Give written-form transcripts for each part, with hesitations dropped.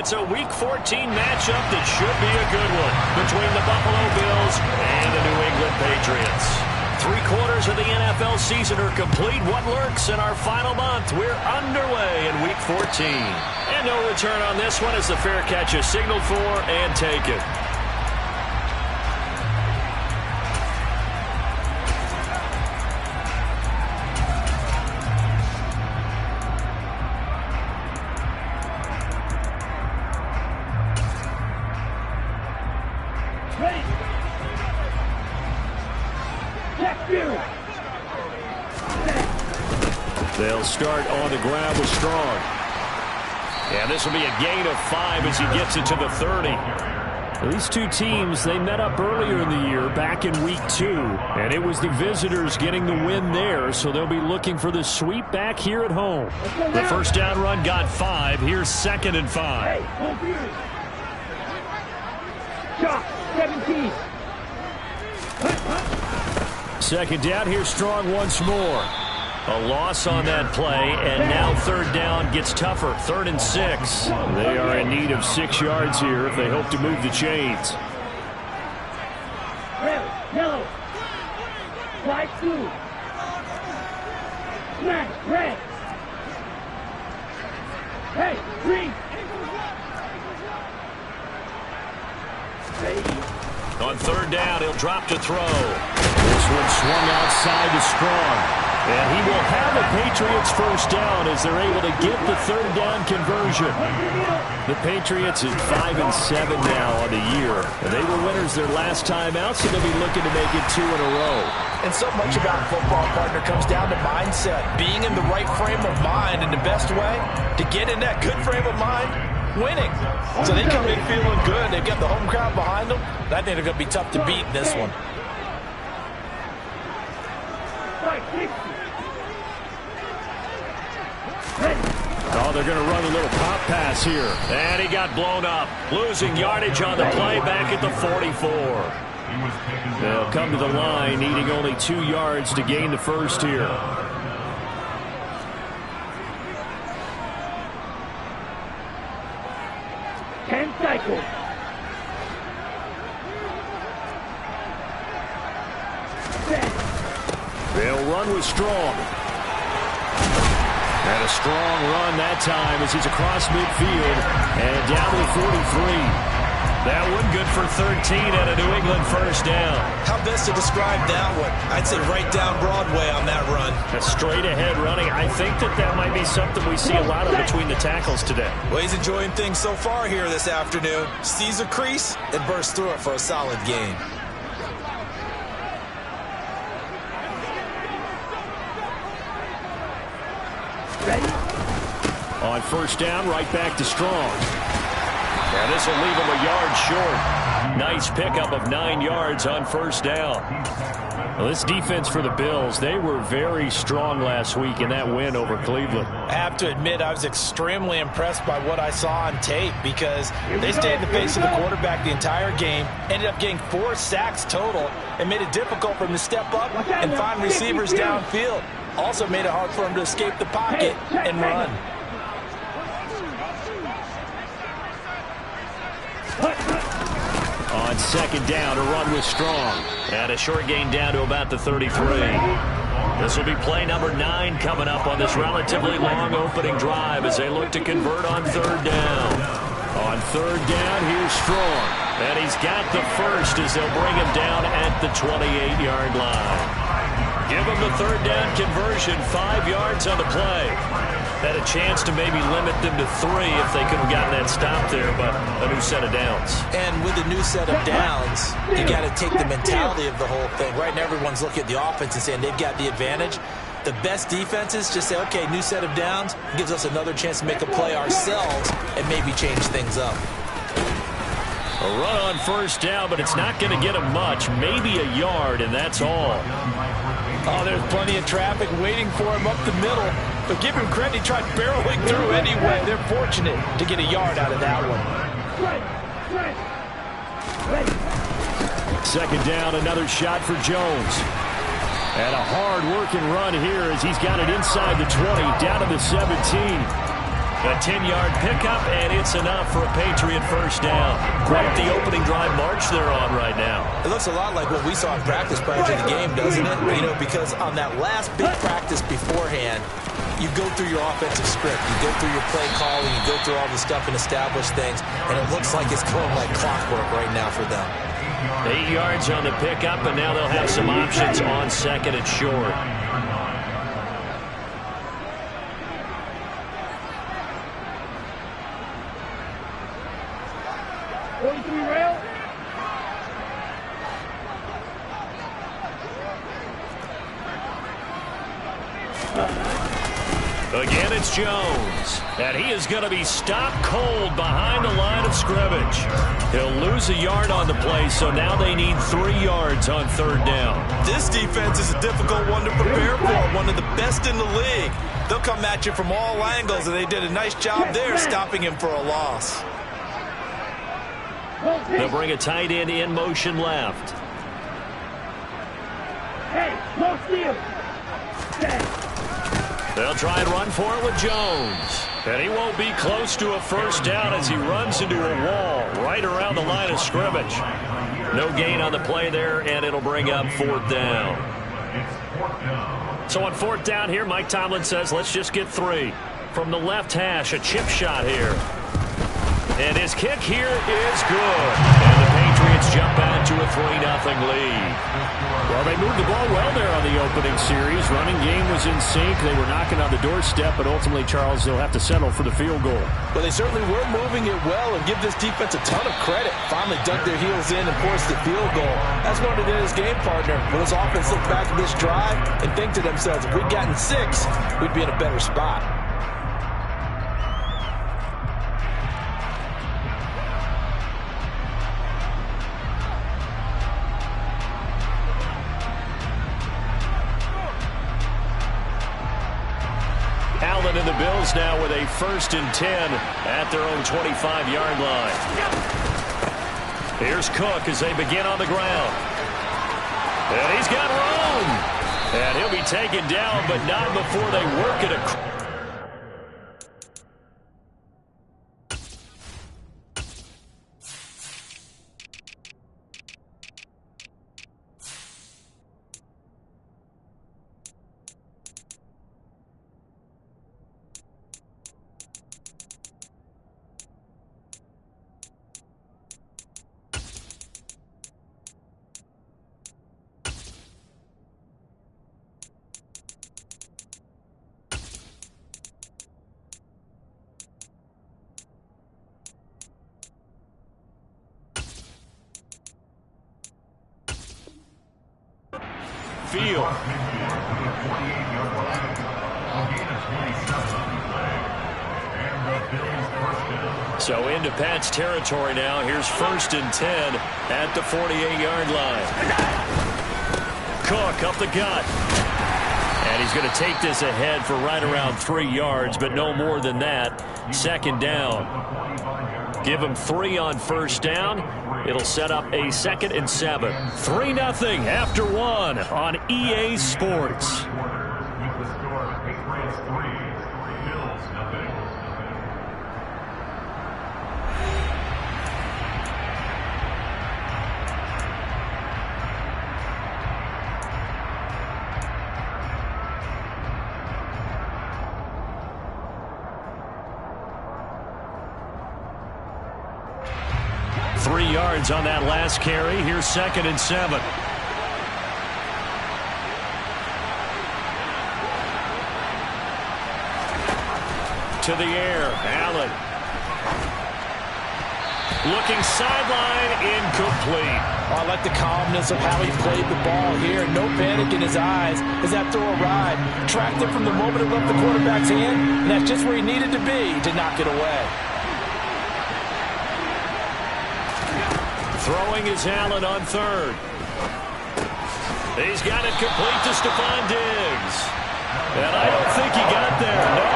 it's a Week 14 matchup that should be a good one between the Buffalo Bills and the New England Patriots. 3/4 of the NFL season are complete. What lurks in our final month? We're underway in Week 14. And no return on this one as the fair catch is signaled for and taken. They'll start on the ground with Strong. And this will be a gain of 5 as he gets it to the 30. These two teams, they met up earlier in the year back in Week 2. And it was the visitors getting the win there, so they'll be looking for the sweep back here at home. The first down run got 5. Here's 2nd and 5. 17. Second down, here's Strong once more. A loss on that play, and now 3rd down gets tougher. 3rd and 6. They are in need of 6 yards here if they hope to move the chains. Red, yellow, white, blue, smash, red, hey, green. On 3rd down, he'll drop to throw. This one swung outside to Strong. And he will have the Patriots first down as they're able to get the 3rd down conversion. The Patriots is 5-7 now on the year. And they were winners their last time out, so they'll be looking to make it 2 in a row. And so much about football, partner, comes down to mindset. Being in the right frame of mind, and the best way to get in that good frame of mind, winning. So they come in feeling good. They've got the home crowd behind them. I think they're going to be tough to beat in this one. Oh, they're going to run a little pop pass here. And he got blown up. Losing yardage on the play back at the 44. They'll come to the line, needing only 2 yards to gain the first here. Cycle. They'll run with Strong. And a strong run that time as he's across midfield and down to the 43. That one good for 13 and a New England first down. How best to describe that one? I'd say right down Broadway on that run. A straight ahead running. I think that might be something we see a lot of between the tackles today. Well, he's enjoying things so far here this afternoon. Sees a crease and bursts through it for a solid gain. On first down, right back to Strong. And this will leave him a yard short. Nice pickup of 9 yards on first down. Well, this defense for the Bills, they were very strong last week in that win over Cleveland. I have to admit, I was extremely impressed by what I saw on tape because they stayed in the face of the quarterback the entire game, ended up getting 4 sacks total, and made it difficult for him to step up and find receivers downfield. Also made it hard for him to escape the pocket and run. On second down, a run with Strong. And a short gain down to about the 33. This will be play number 9 coming up on this relatively long opening drive as they look to convert on 3rd down. On 3rd down, here's Strong. And he's got the first as they'll bring him down at the 28-yard line. Give him the 3rd down conversion, 5 yards on the play. Had a chance to maybe limit them to 3 if they could have gotten that stop there, but a new set of downs. And with a new set of downs, you got to take the mentality of the whole thing. Right now, everyone's looking at the offense and saying they've got the advantage. The best defenses just say, okay, new set of downs, gives us another chance to make a play ourselves and maybe change things up. A run on first down, but it's not going to get him much. Maybe a yard, and that's all. Oh, there's plenty of traffic waiting for him up the middle. But give him credit, he tried barreling through anyway. They're fortunate to get a yard out of that one. Second down, another shot for Jones. And a hard-working run here as he's got it inside the 20, down to the 17. A 10-yard pickup, and it's enough for a Patriot first down. Quite the opening drive march they're on right now. It looks a lot like what we saw in practice prior to the game, doesn't it? You know, because on that last big practice beforehand, you go through your offensive script, you go through your play calling, you go through all the stuff and establish things, and it looks like it's going like clockwork right now for them. 8 yards on the pickup, and now they'll have some options on second and short. Again, it's Jones, and he is going to be stopped cold behind the line of scrimmage. He'll lose a yard on the play, so now they need 3 yards on third down. This defense is a difficult one to prepare for, one of the best in the league. They'll come at you from all angles, and they did a nice job there stopping him for a loss. They'll bring a tight end in motion left. Hey, no steal. They'll try and run for it with Jones. And he won't be close to a first down as he runs into a wall right around the line of scrimmage. No gain on the play there, and it'll bring up fourth down. So on fourth down here, Mike Tomlin says, let's just get 3. From the left hash, a chip shot here. And his kick here is good. And the Patriots jump out to a 3-0 lead. Well, they moved the ball well there on the opening series. Running game was in sync. They were knocking on the doorstep, but ultimately, Charles, they'll have to settle for the field goal. Well, they certainly were moving it well, and give this defense a ton of credit. Finally dug their heels in and forced the field goal. That's what it is, game partner. When his offense look back at this drive and think to themselves, if we'd gotten 6, we'd be in a better spot. Allen and the Bills now with a 1st and 10 at their own 25-yard line. Here's Cook as they begin on the ground. And he's got room. And he'll be taken down, but not before they work it across. Field. So into Pat's territory now. Here's 1st and 10 at the 48-yard line. Cook up the gut. And he's going to take this ahead for right around 3 yards, but no more than that. 2nd down. Give him 3 on 1st down. It'll set up a 2nd and 7. 3-0 after 1 on EA Sports. 3 yards on that last carry. Here's 2nd and 7. To the air, Allen. Looking sideline, incomplete. Oh, I like the calmness of how he played the ball here. No panic in his eyes as that throw arrived. Tracked it from the moment it left the quarterback's hand, and that's just where he needed to be to knock it away. Throwing is Allen on 3rd. He's got it complete to Stephon Diggs. And I don't think he got there, no.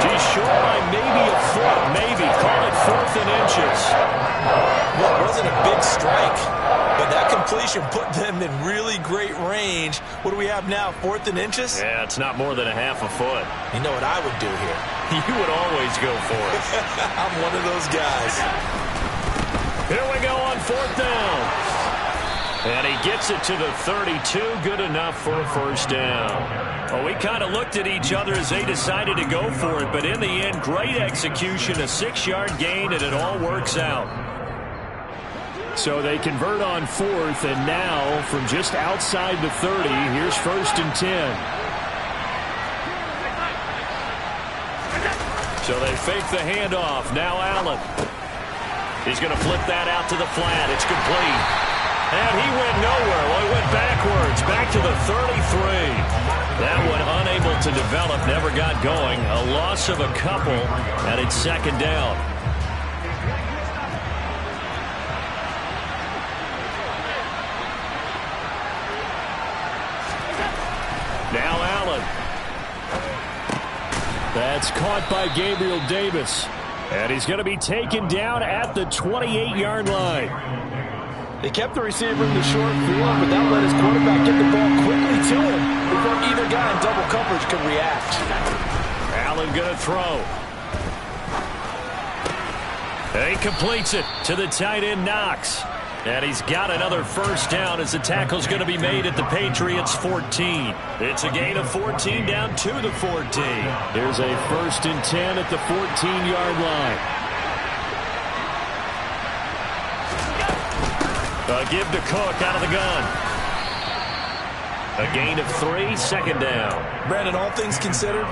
He's short by maybe a foot, maybe. Call it 4th and inches. Well, it wasn't a big strike, but that completion put them in really great range. What do we have now, 4th and inches? Yeah, it's not more than a half a foot. You know what I would do here? You would always go for it. I'm one of those guys. Here we go on 4th down. And he gets it to the 32. Good enough for a first down. Well, we kind of looked at each other as they decided to go for it. But in the end, great execution, a 6-yard gain, and it all works out. So they convert on 4th, and now from just outside the 30, here's 1st and 10. So they fake the handoff. Now Allen. He's going to flip that out to the flat. It's complete. And he went nowhere. Well, he went backwards, back to the 33. That one unable to develop, never got going. A loss of a couple, and it's 2nd down. Now Allen. That's caught by Gabriel Davis. And he's going to be taken down at the 28-yard line. They kept the receiver in the short field, but that let his quarterback get the ball quickly to him before either guy in double coverage could react. Allen going to throw. And he completes it to the tight end, Knox. And he's got another first down as the tackle's going to be made at the Patriots' 14. It's a gain of 14 down to the 14. Here's a 1st and 10 at the 14-yard line. A give to Cook out of the gun. A gain of 3, 2nd down. Brandon, all things considered,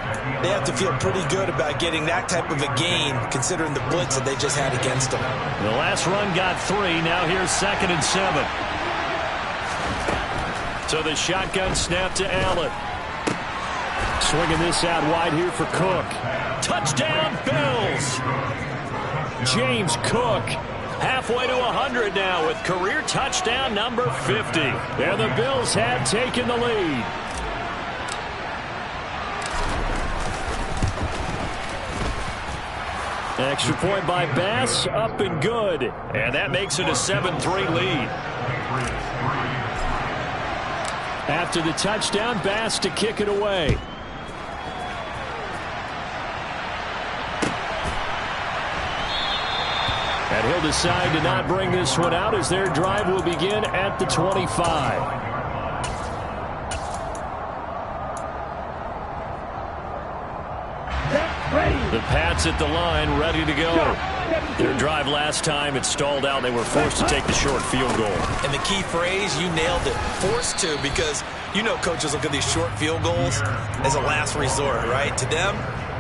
they have to feel pretty good about getting that type of a gain, considering the blitz that they just had against them. The last run got 3. Now here's 2nd and 7. So the shotgun snap to Allen. Swinging this out wide here for Cook. Touchdown, Bills! James Cook. Halfway to 100 now with career touchdown number 50. And the Bills have taken the lead. Extra point by Bass, up and good. And that makes it a 7-3 lead. After the touchdown, Bass to kick it away. And he'll decide to not bring this one out as their drive will begin at the 25. The Pats at the line, ready to go. Their drive last time, it stalled out. They were forced to take the short field goal. And the key phrase, you nailed it, forced to, because you know coaches look at these short field goals as a last resort, right? To them,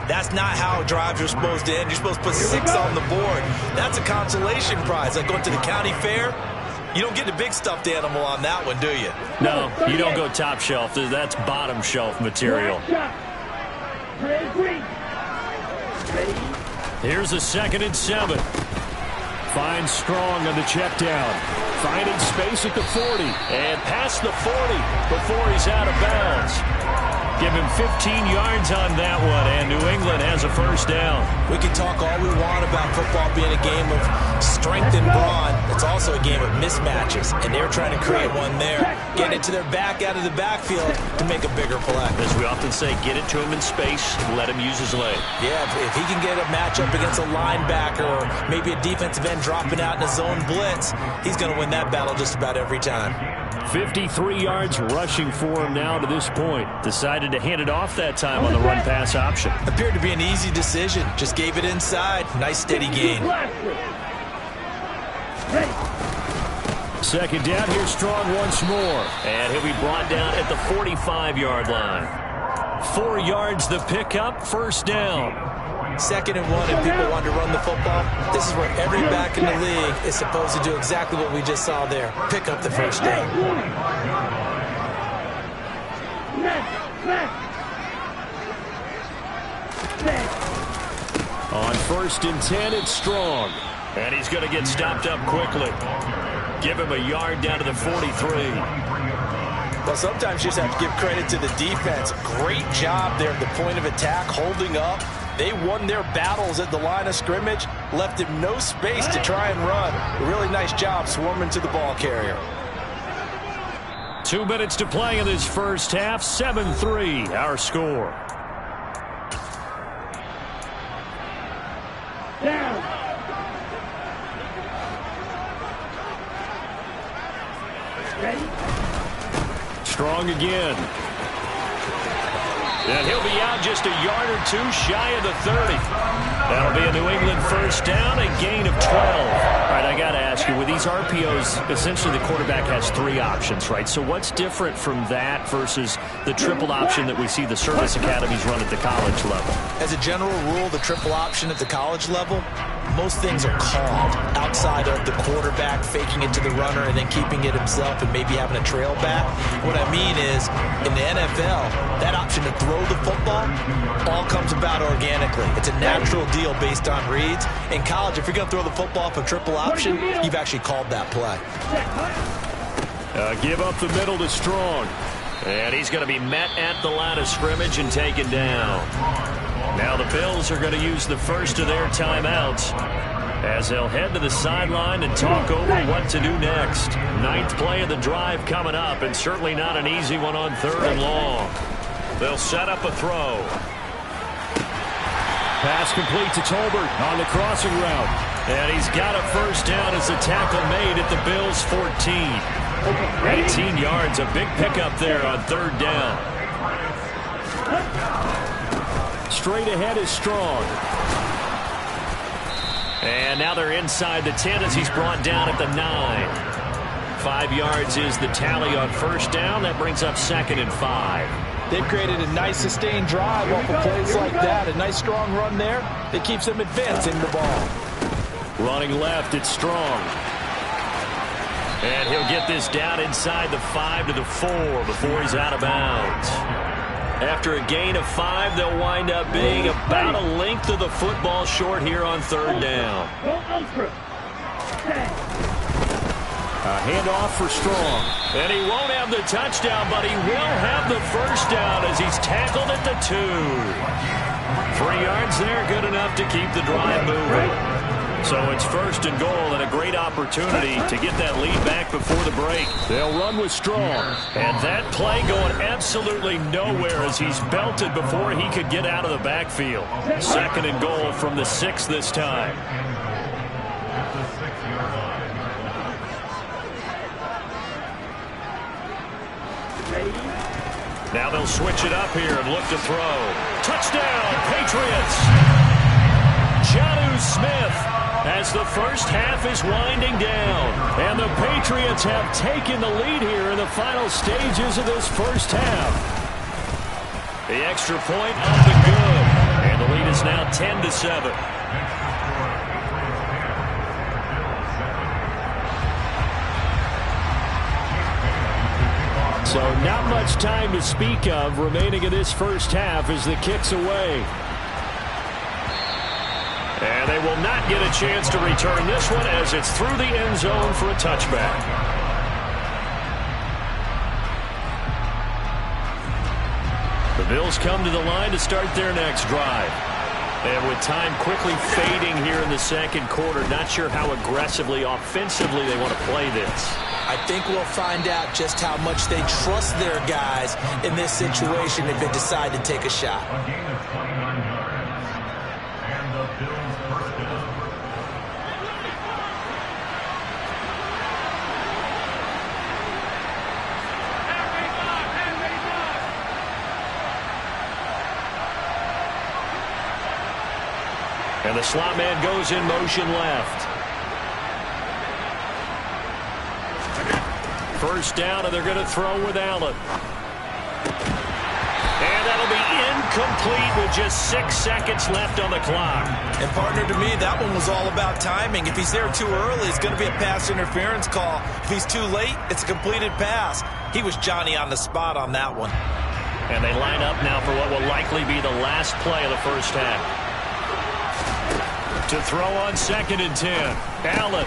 that's not how drives are supposed to end. You're supposed to put 6 on the board. That's a consolation prize. Like going to the county fair, you don't get the big stuffed animal on that one, do you? No, you don't go top shelf. That's bottom shelf material. Here's a 2nd and 7. Finds Strong on the check down. Finding space at the 40. And past the 40 before he's out of bounds. Give him 15 yards on that one, and New England has a first down. We can talk all we want about football being a game of strength and brawn. It's also a game of mismatches, and they're trying to create one there. Getting it to their back out of the backfield to make a bigger play. As we often say, get it to him in space, let him use his leg. Yeah, if he can get a matchup against a linebacker or maybe a defensive end dropping out in a zone blitz, he's going to win that battle just about every time. 53 yards rushing for him now to this point. Decided to hand it off that time on the run-pass option. Appeared to be an easy decision. Just gave it inside. Nice steady gain. 2nd down, here's Strong once more. And he'll be brought down at the 45-yard line. 4 yards the pickup, first down. 2nd and 1 if people want to run the football. This is where every back in the league is supposed to do exactly what we just saw there. Pick up the first down. On 1st and 10, it's Strong. And he's going to get stopped up quickly. Give him a yard down to the 43. Well, sometimes you just have to give credit to the defense. Great job there at the point of attack, holding up. They won their battles at the line of scrimmage, left him no space to try and run. A really nice job swarming to the ball carrier. 2 minutes to play in this first half. 7-3, our score. Strong again. And he'll be out just a yard or two shy of the 30. That'll be a New England first down, a gain of 12. All right, I got to ask you, with these RPOs, essentially the quarterback has 3 options, right? So what's different from that versus the triple option that we see the service academies run at the college level? As a general rule, the triple option at the college level, most things are called outside of the quarterback faking it to the runner and then keeping it himself and maybe having a trail back. What I mean is, in the NFL, that option to throw the football all comes about organically. It's a natural deal based on reads. In college, if you're going to throw the football for triple option, you've actually called that play. Give up the middle to Strong. And he's going to be met at the line of scrimmage and taken down. Now the Bills are going to use the first of their timeouts as they'll head to the sideline and talk over what to do next. 9th play of the drive coming up, and certainly not an easy one on 3rd and long. They'll set up a throw. Pass complete to Tolbert on the crossing route. And he's got a first down as the tackle made at the Bills' 14. 18 yards, a big pickup there on 3rd down. Straight ahead is Strong. And now they're inside the 10 as he's brought down at the 9. 5 yards is the tally on first down. That brings up 2nd and 5. They've created a nice sustained drive off of plays like that. A nice strong run there that keeps them advancing the ball. Running left, it's Strong. And he'll get this down inside the 5 to the 4 before he's out of bounds. After a gain of 5, they'll wind up being about a length of the football short here on 3rd down. A handoff for Strong. And he won't have the touchdown, but he will have the first down as he's tackled at the 2. 3 yards there, good enough to keep the drive moving. So it's 1st and goal and a great opportunity to get that lead back before the break. They'll run with Strong. And that play going absolutely nowhere as he's belted before he could get out of the backfield. 2nd and goal from the 6 this time. Now they'll switch it up here and look to throw. Touchdown, Patriots! Jonnu Smith as the first half is winding down. And the Patriots have taken the lead here in the final stages of this first half. The extra point up and good. And the lead is now 10-7. So not much time to speak of remaining in this first half as the kick's away. And they will not get a chance to return this one as it's through the end zone for a touchback. The Bills come to the line to start their next drive. And with time quickly fading here in the 2nd quarter, not sure how aggressively, offensively they want to play this. I think we'll find out just how much they trust their guys in this situation if they decide to take a shot. And the slot man goes in motion left. First down, and they're going to throw with Allen. And that'll be incomplete with just 6 seconds left on the clock. And partner, to me, that one was all about timing. If he's there too early, it's going to be a pass interference call. If he's too late, it's a completed pass. He was Johnny on the spot on that one. And they line up now for what will likely be the last play of the first half. To throw on 2nd and 10. Allen.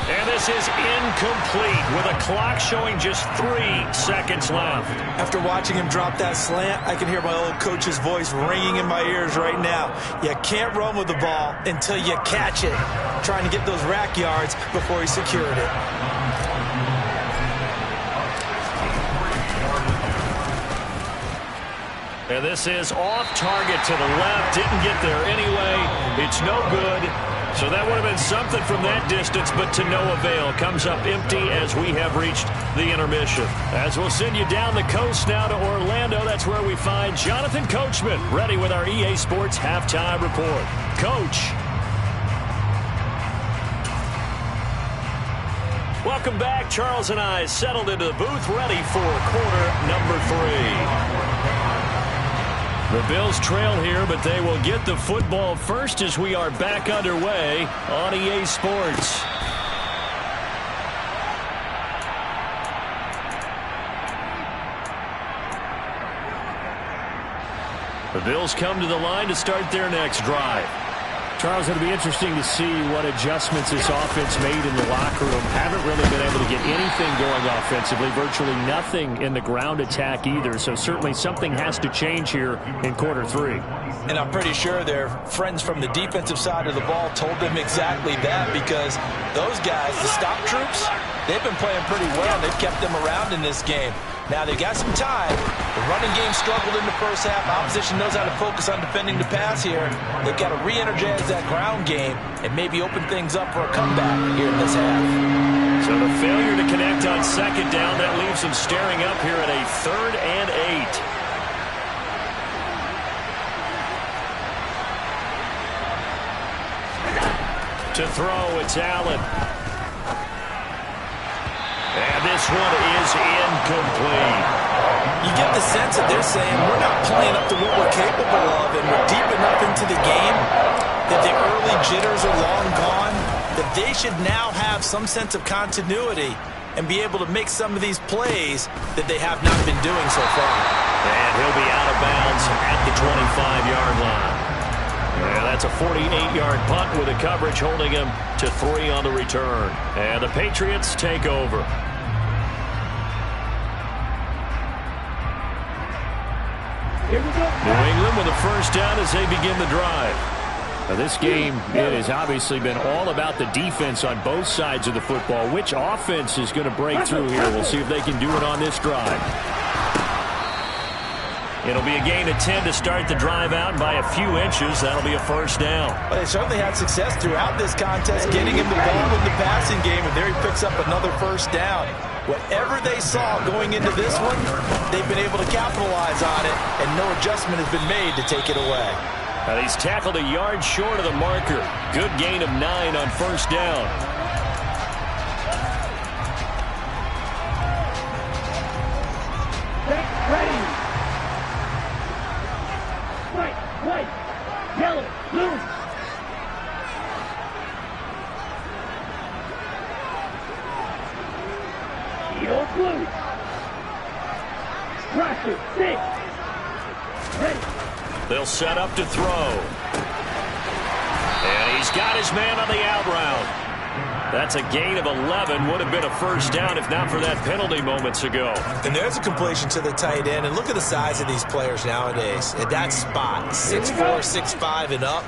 And this is incomplete with a clock showing just 3 seconds left. After watching him drop that slant, I can hear my old coach's voice ringing in my ears right now. You can't run with the ball until you catch it. Trying to get those rack yards before he secured it. And this is off target to the left. Didn't get there anyway. It's no good. So that would have been something from that distance, but to no avail. Comes up empty as we have reached the intermission. As we'll send you down the coast now to Orlando, that's where we find Jonathan Coachman, ready with our EA Sports Halftime Report. Coach. Welcome back. Charles and I settled into the booth, ready for quarter number 3. The Bills trail here, but they will get the football first as we are back underway on EA Sports. The Bills come to the line to start their next drive. Charles, it'll be interesting to see what adjustments this offense made in the locker room. Haven't really been able to get anything going offensively, virtually nothing in the ground attack either. So certainly something has to change here in quarter 3. And I'm pretty sure their friends from the defensive side of the ball told them exactly that, because those guys, the stop troops, they've been playing pretty well. They've kept them around in this game. Now, they got some time. The running game struggled in the first half. Opposition knows how to focus on defending the pass here. They've got to re-energize that ground game and maybe open things up for a comeback here in this half. So the failure to connect on second down, that leaves them staring up here at a 3rd and 8. To throw, it's Allen. And this one is incomplete. You get the sense that they're saying we're not playing up to what we're capable of, and we're deep enough into the game that the early jitters are long gone, that they should now have some sense of continuity and be able to make some of these plays that they have not been doing so far. And he'll be out of bounds at the 25-yard line. Yeah, that's a 48-yard punt with a coverage holding him to 3 on the return. And the Patriots take over. Here we go. New England with a first down as they begin the drive. Now, this game, it has obviously been all about the defense on both sides of the football. Which offense is going to break through here? We'll see if they can do it on this drive. It'll be a gain of 10 to start the drive out, and by a few inches, that'll be a first down. Well, they certainly had success throughout this contest, getting him the ball in the passing game, and there he picks up another first down. Whatever they saw going into this one, they've been able to capitalize on it, and no adjustment has been made to take it away. Now, he's tackled a yard short of the marker. Good gain of 9 on first down. Ready. White, yellow, blue. Yellow, blue. Roger, 6. Ready. They'll set up to throw. And he's got his man on the out route. That's a gain of 11. Would have been a first down if not for that penalty moments ago. And there's a completion to the tight end. And look at the size of these players nowadays. At that spot, 6'4", 6'5", and up.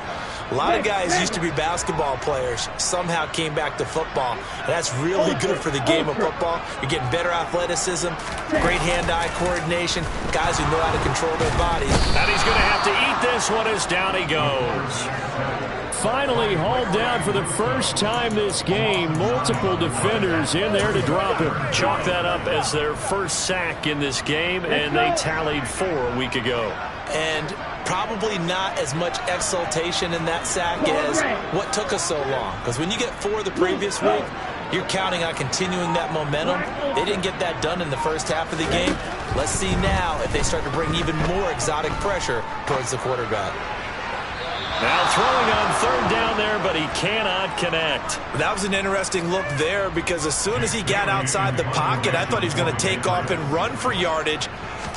A lot of guys used to be basketball players, somehow came back to football. And that's really good for the game of football. You're getting better athleticism, great hand-eye coordination, guys who know how to control their bodies. And he's going to have to eat this one as down he goes. Finally hauled down for the first time this game. Multiple defenders in there to drop him. Chalk that up as their first sack in this game, and they tallied 4 a week ago. And probably not as much exultation in that sack as what took us so long. Because when you get 4 the previous week, you're counting on continuing that momentum. They didn't get that done in the first half of the game. Let's see now if they start to bring even more exotic pressure towards the quarterback. Now throwing on third down there, but he cannot connect. That was an interesting look there, because as soon as he got outside the pocket, I thought he was going to take off and run for yardage.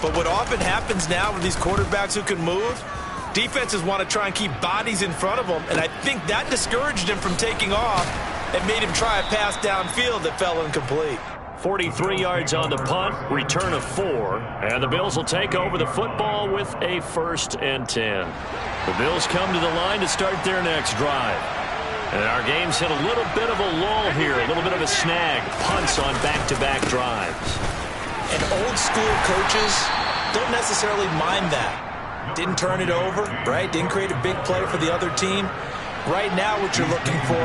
But what often happens now with these quarterbacks who can move, defenses want to try and keep bodies in front of them, and I think that discouraged him from taking off and made him try a pass downfield that fell incomplete. 43 yards on the punt, return of 4, and the Bills will take over the football with a 1st and 10. The Bills come to the line to start their next drive. And our game's hit a little bit of a lull here, a little bit of a snag, punts on back-to-back drives. And old-school coaches don't necessarily mind that. Didn't turn it over, right? Didn't create a big play for the other team. Right now what you're looking for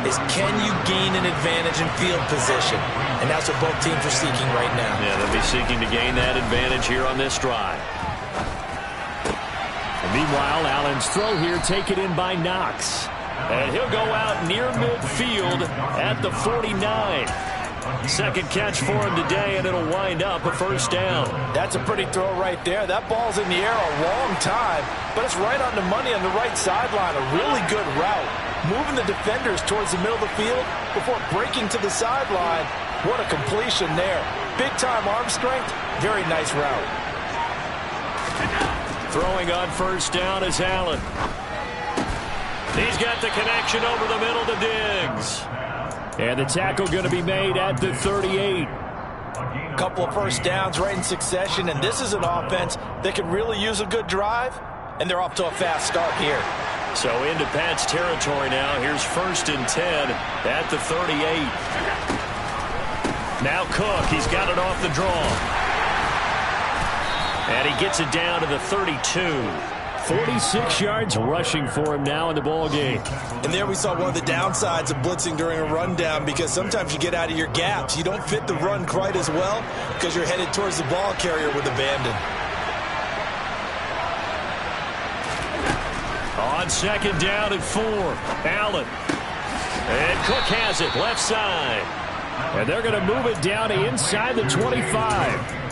is can you gain an advantage in field position? And that's what both teams are seeking right now. Yeah, they'll be seeking to gain that advantage here on this drive. And meanwhile, Allen's throw here taken in by Knox. And he'll go out near midfield at the 49. Second catch for him today, and it'll wind up a first down. That's a pretty throw right there. That ball's in the air a long time, but it's right on the money on the right sideline. A really good route. Moving the defenders towards the middle of the field before breaking to the sideline. What a completion there. Big-time arm strength. Very nice route. Throwing on first down is Allen. He's got the connection over the middle to Diggs. And the tackle going to be made at the 38. A couple of first downs right in succession, and this is an offense that could really use a good drive, and they're off to a fast start here. So into Pat's territory now. Here's first and 10 at the 38. Now Cook, he's got it off the draw. And he gets it down to the 32. 46 yards rushing for him now in the ball game. And there we saw one of the downsides of blitzing during a rundown, because sometimes you get out of your gaps. You don't fit the run quite as well because you're headed towards the ball carrier with abandon. On second down and 4, Allen. And Cook has it left side. And they're going to move it down to inside the 25.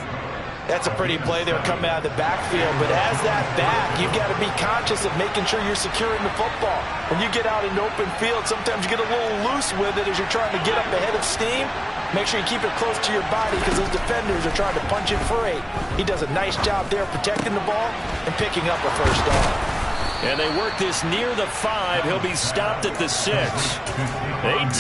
That's a pretty play there coming out of the backfield, but as that back, you've got to be conscious of making sure you're securing the football. When you get out in open field, sometimes you get a little loose with it as you're trying to get up ahead of steam. Make sure you keep it close to your body because those defenders are trying to punch it free. He does a nice job there protecting the ball and picking up a first down. And they work this near the 5. He'll be stopped at the 6.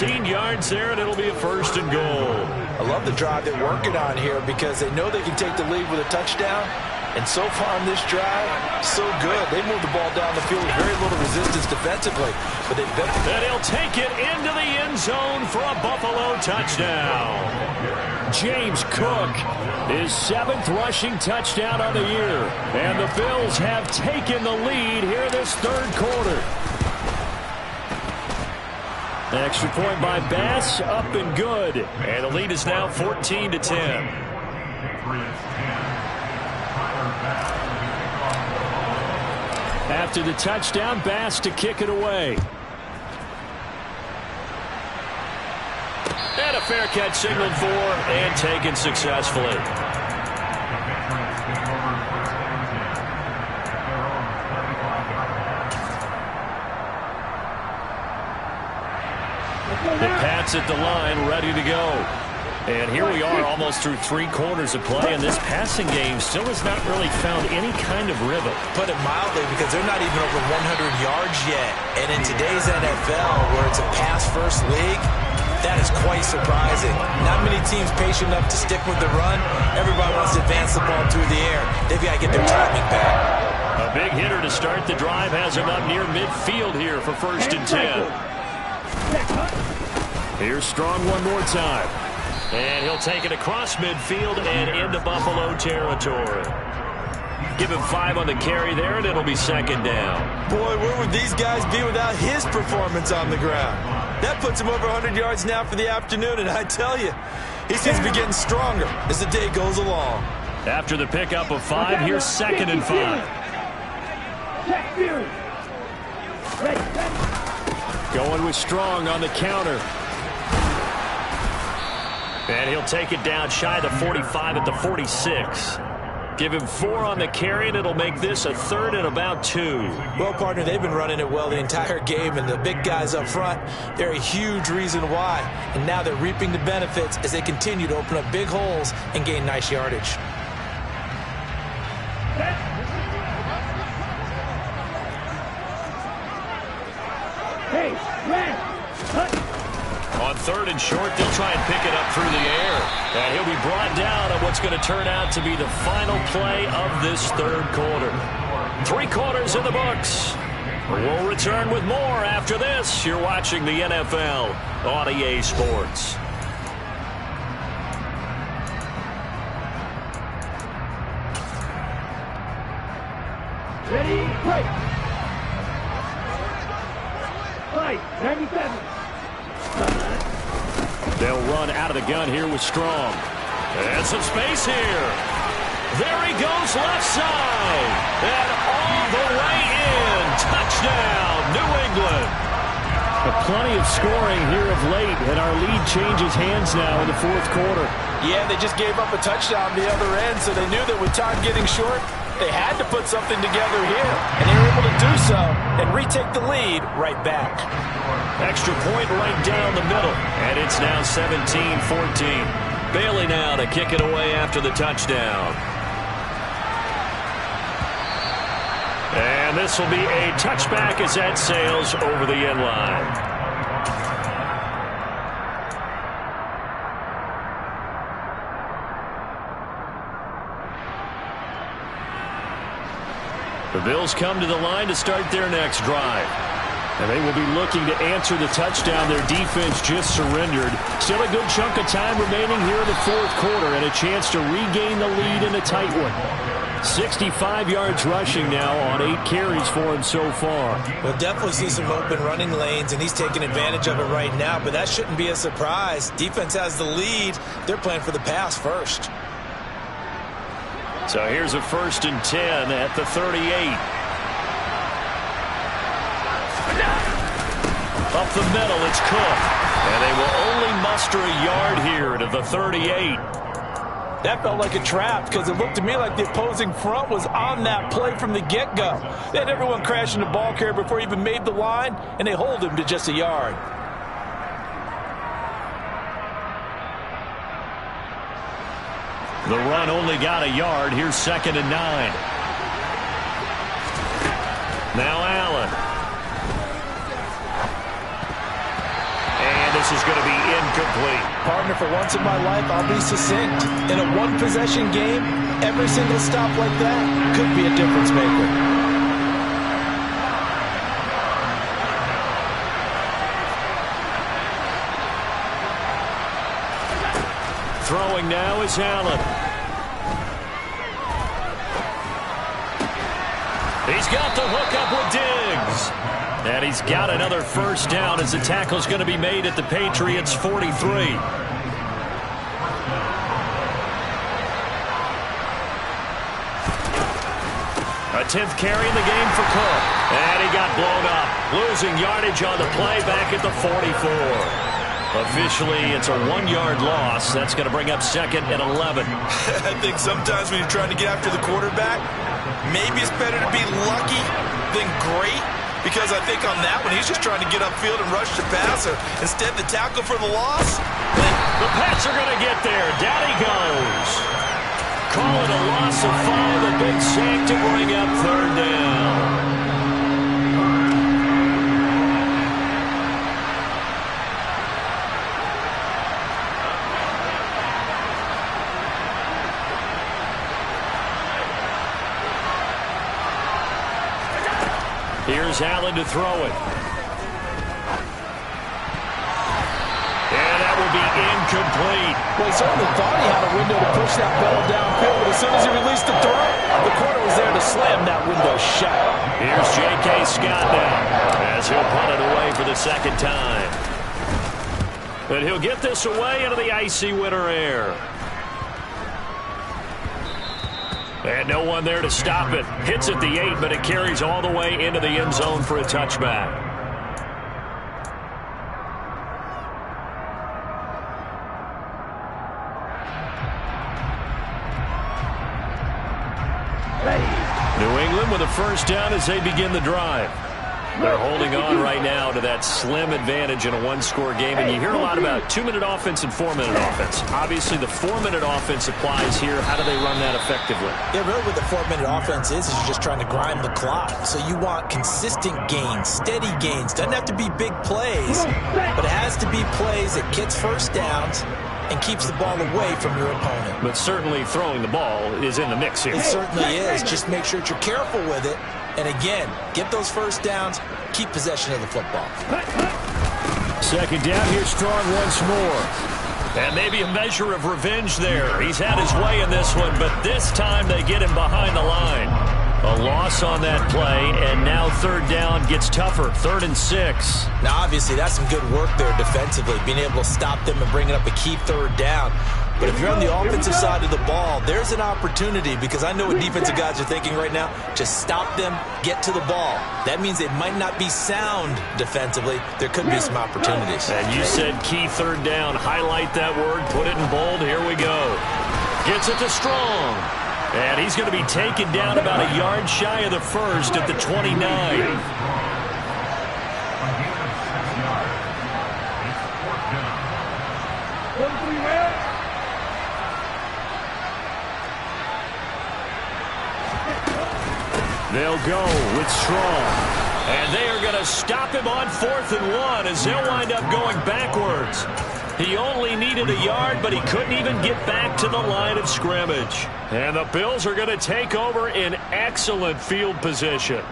18 yards there, and it'll be a first and goal. I love the drive they're working on here because they know they can take the lead with a touchdown. And so far on this drive, so good. They move the ball down the field with very little resistance defensively. But they've been... And he'll take it into the end zone for a Buffalo touchdown. James Cook, his 7th rushing touchdown on the year. And the Bills have taken the lead here this third quarter. Extra point by Bass, up and good. And the lead is now 14-10. After the touchdown, Bass to kick it away. And a fair catch signaled for and taken successfully. The Pats at the line, ready to go. And here we are almost through 3 quarters of play, and this passing game still has not really found any kind of rhythm. Put it mildly, because they're not even over 100 yards yet. And in today's NFL, where it's a pass-first league, that is quite surprising. Not many teams patient enough to stick with the run. Everybody wants to advance the ball through the air. They've got to get their timing back. A big hitter to start the drive has him up near midfield here for first and 10. Here's Strong one more time. And he'll take it across midfield and into Buffalo territory. Give him 5 on the carry there, and it'll be second down. Boy, where would these guys be without his performance on the ground? That puts him over 100 yards now for the afternoon, and I tell you, he seems to be getting stronger as the day goes along. After the pickup of 5, here's second and 5. Going with Strong on the counter. And he'll take it down shy of the 45 at the 46. Give him 4 on the carry, and it'll make this a third and about 2. Well, partner, they've been running it well the entire game, and the big guys up front, they're a huge reason why. And now they're reaping the benefits as they continue to open up big holes and gain nice yardage. Hey, Red, cut. On third and short, they'll try and pick it up through the air. And he'll be brought down on what's going to turn out to be the final play of this third quarter. 3 quarters in the books. We'll return with more after this. You're watching the NFL on EA Sports. Ready, break. Fight, 97. They'll run out of the gun here with Strong. And some space here. There he goes left side. And all the way in. Touchdown, New England. Plenty of scoring here of late, and our lead changes hands now in the fourth quarter. Yeah, they just gave up a touchdown the other end, so they knew that with time getting short, they had to put something together here. And they were able to do so and retake the lead right back. Extra point right down the middle. And it's now 17-14. Bailey now to kick it away after the touchdown. And this will be a touchback as that sails over the end line. The Bills come to the line to start their next drive. And they will be looking to answer the touchdown their defense just surrendered. Still a good chunk of time remaining here in the fourth quarter and a chance to regain the lead in a tight one. 65 yards rushing now on 8 carries for him so far. We'll definitely see some open running lanes, and he's taking advantage of it right now, but that shouldn't be a surprise. Defense has the lead. They're playing for the pass first. So here's a 1st and 10 at the 38. Up the middle, it's Cook. And they will only muster a yard here to the 38. That felt like a trap because it looked to me like the opposing front was on that play from the get-go. They had everyone crashing the ball carrier before he even made the line, and they hold him to just a yard. The run only got a yard. Here's 2nd and 9. Now Allen. And this is going to be incomplete. Partner, for once in my life, I'll be succinct. In a one-possession game, every single stop like that could be a difference maker. Throwing now is Allen. He's got the hook up with Diggs. And he's got another 1st down as the tackle's going to be made at the Patriots' 43. A 10th carry in the game for Cook. And he got blown up. Losing yardage on the play back at the 44. Officially, it's a 1-yard loss. That's going to bring up 2nd and 11. I think sometimes when you're trying to get after the quarterback, maybe it's better to be lucky than great. Because I think on that one, he's just trying to get upfield and rush the passer. Instead, the tackle for the loss. The Pats are going to get there. Down he goes. Call it a loss of 5. A big sack to bring up 3rd down. Here's Allen to throw it. And that will be incomplete. Well, he certainly thought he had a window to push that ball downfield, but as soon as he released the throw, the corner was there to slam that window shut. Here's J.K. Scott now as he'll punt it away for the 2nd time. But he'll get this away into the icy winter air. And no one there to stop it. Hits at the 8, but it carries all the way into the end zone for a touchback. New England with a 1st down as they begin the drive. They're holding on right now to that slim advantage in a 1-score game. And you hear a lot about 2-minute offense and 4-minute offense. Obviously, the 4-minute offense applies here. How do they run that effectively? Yeah, really what the 4-minute offense is you're just trying to grind the clock. So you want consistent gains, steady gains. Doesn't have to be big plays, but it has to be plays that gets 1st downs and keeps the ball away from your opponent. But certainly throwing the ball is in the mix here. It certainly is. Just make sure that you're careful with it. And again, get those 1st downs, keep possession of the football. 2nd down here, Strong once more. And maybe a measure of revenge there. He's had his way in this one, but this time they get him behind the line. A loss on that play, and now third down gets tougher. 3rd and 6. Now, obviously, that's some good work there defensively, being able to stop them and bringing up a key third down. But if you're on the offensive side of the ball, there's an opportunity, because I know what defensive guys are thinking right now. Just stop them, get to the ball. That means it might not be sound defensively. There could be some opportunities. And you said key third down. Highlight that word, put it in bold. Here we go. Gets it to Strong. And he's going to be taken down about a yard shy of the first at the 29. They'll go with Strong. And they are going to stop him on 4th and 1 as they'll wind up going backwards. He only needed a yard, but he couldn't even get back to the line of scrimmage. And the Bills are going to take over in excellent field position.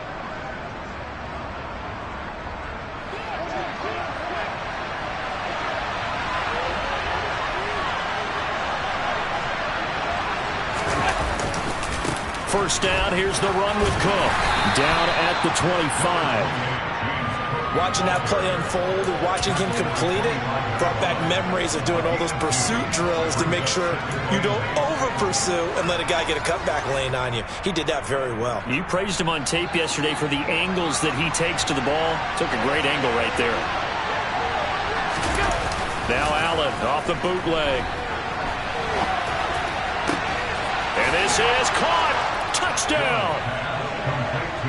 First down, here's the run with Cook. Down at the 25. Watching that play unfold and watching him complete it brought back memories of doing all those pursuit drills to make sure you don't over-pursue and let a guy get a cutback lane on you. He did that very well. You praised him on tape yesterday for the angles that he takes to the ball. Took a great angle right there. Now Allen off the bootleg. And this is caught. Touchdown.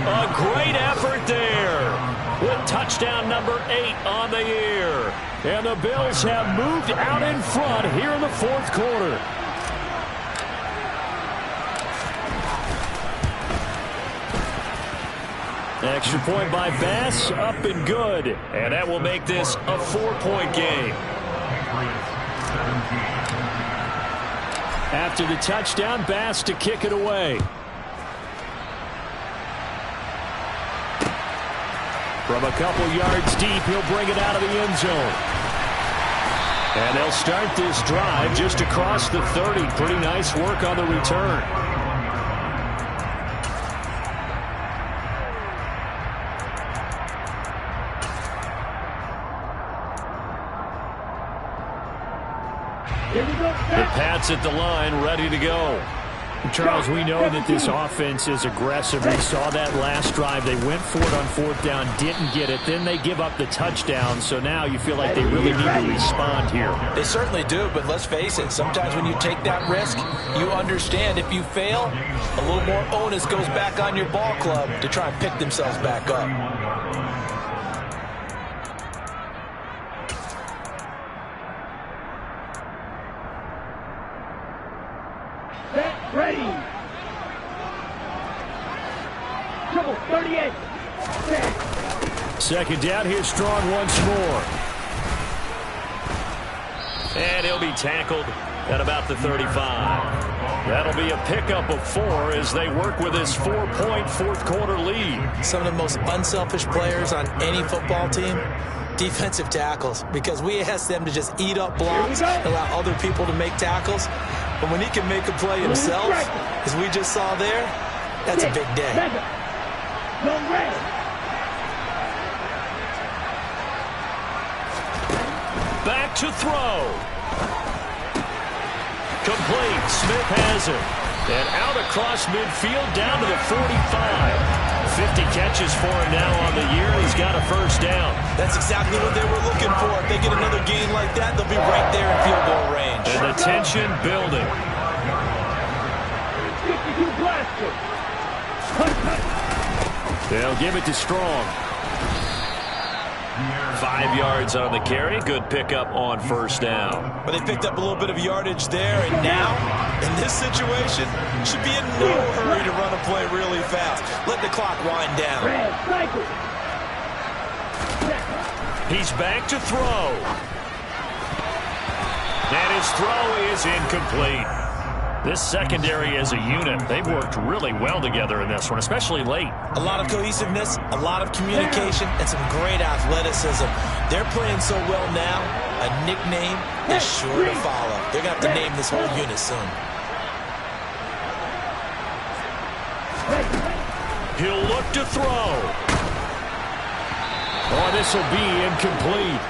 A great effort there. With touchdown number 8 on the year. And the Bills have moved out in front here in the 4th quarter. Extra point by Bass, up and good. And that will make this a 4-point game. After the touchdown, Bass to kick it away. From a couple yards deep, he'll bring it out of the end zone. And they'll start this drive just across the 30. Pretty nice work on the return. The Pats at the line, ready to go. Charles, we know that this offense is aggressive. We saw that last drive. They went for it on 4th down, didn't get it. Then they give up the touchdown. So now you feel like they really need to respond here. They certainly do, but let's face it. Sometimes when you take that risk, you understand if you fail, a little more onus goes back on your ball club to try and pick themselves back up. Ready. Triple 38. Second down, here's Strong once more. And he'll be tackled at about the 35. That'll be a pickup of 4 as they work with this 4-point 4th quarter lead. Some of the most unselfish players on any football team, defensive tackles, because we ask them to just eat up blocks, allow other people to make tackles. But when he can make a play himself, as we just saw there, that's a big day. Back to throw. Complete. Smith has it. And out across midfield down to the 45. 50 catches for him now on the year. He's got a first down. That's exactly what they were looking for. If they get another game like that, they'll be right there in field goal range. And the tension building. They'll give it to Strong. 5 yards on the carry. Good pickup on first down. But they picked up a little bit of yardage there, and now, in this situation, should be in no hurry to run a play really fast. Let the clock wind down. He's back to throw. And his throw is incomplete. This secondary as a unit, they've worked really well together in this one, especially late. A lot of cohesiveness, a lot of communication, and some great athleticism. They're playing so well now, a nickname is sure to follow. They're going to have to name this whole unit soon. He'll look to throw. Oh, this will be incomplete.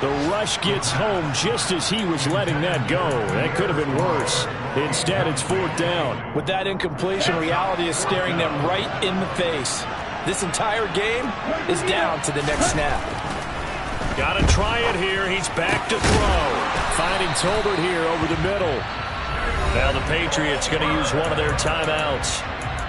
The rush gets home just as he was letting that go. That could have been worse. Instead, it's 4th down. With that incompletion, reality is staring them right in the face. This entire game is down to the next snap. Got to try it here. He's back to throw. Finding Tolbert here over the middle. Now the Patriots going to use one of their timeouts,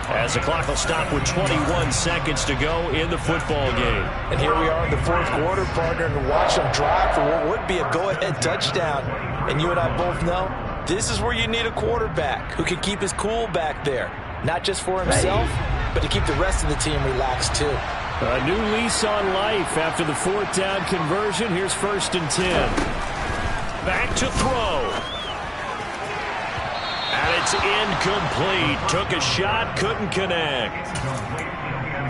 as the clock will stop with 21 seconds to go in the football game. And here we are in the 4th quarter, partner, and watch them drive for what would be a go-ahead touchdown. And you and I both know this is where you need a quarterback who can keep his cool back there, not just for himself, but to keep the rest of the team relaxed too. A new lease on life after the 4th down conversion. Here's 1st and 10. Back to throw. And it's incomplete. Took a shot, couldn't connect.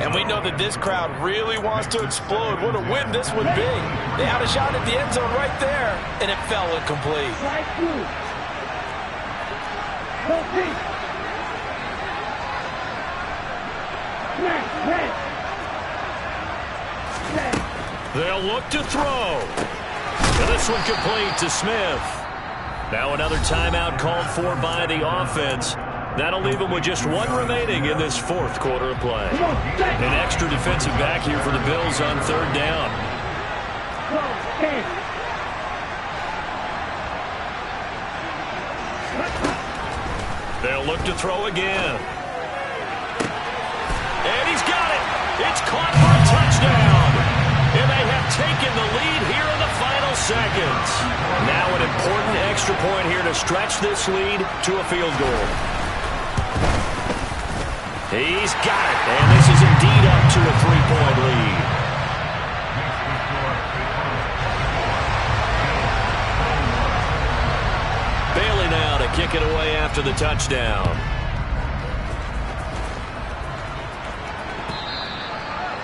And we know that this crowd really wants to explode. What a win this would be. They had a shot at the end zone right there, and it fell incomplete. Right through. Go deep. They'll look to throw. And this one complete to Smith. Now another timeout called for by the offense. That'll leave them with just one remaining in this 4th quarter of play. An extra defensive back here for the Bills on 3rd down. They'll look to throw again. And he's got it. It's caught for a touchdown. And they have taken the lead here in the final seconds. Now an important extra point here to stretch this lead to a field goal. He's got it. And this is indeed up to a 3-point lead. Bailey now to kick it away after the touchdown.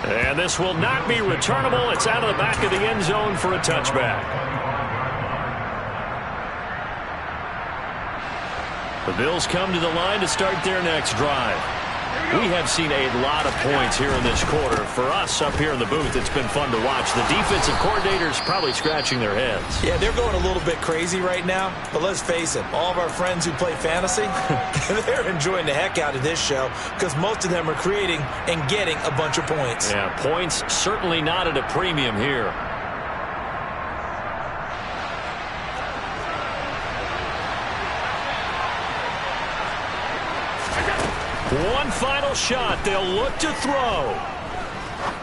And this will not be returnable. It's out of the back of the end zone for a touchback. The Bills come to the line to start their next drive. We have seen a lot of points here in this quarter. For us up here in the booth, it's been fun to watch. The defensive coordinators probably scratching their heads. Yeah, they're going a little bit crazy right now. But let's face it, all of our friends who play fantasy, they're enjoying the heck out of this show because most of them are creating and getting a bunch of points. Yeah, points certainly not at a premium here. One final shot. They'll look to throw.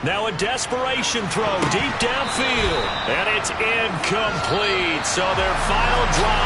Now a desperation throw deep downfield. And it's incomplete. So their final drive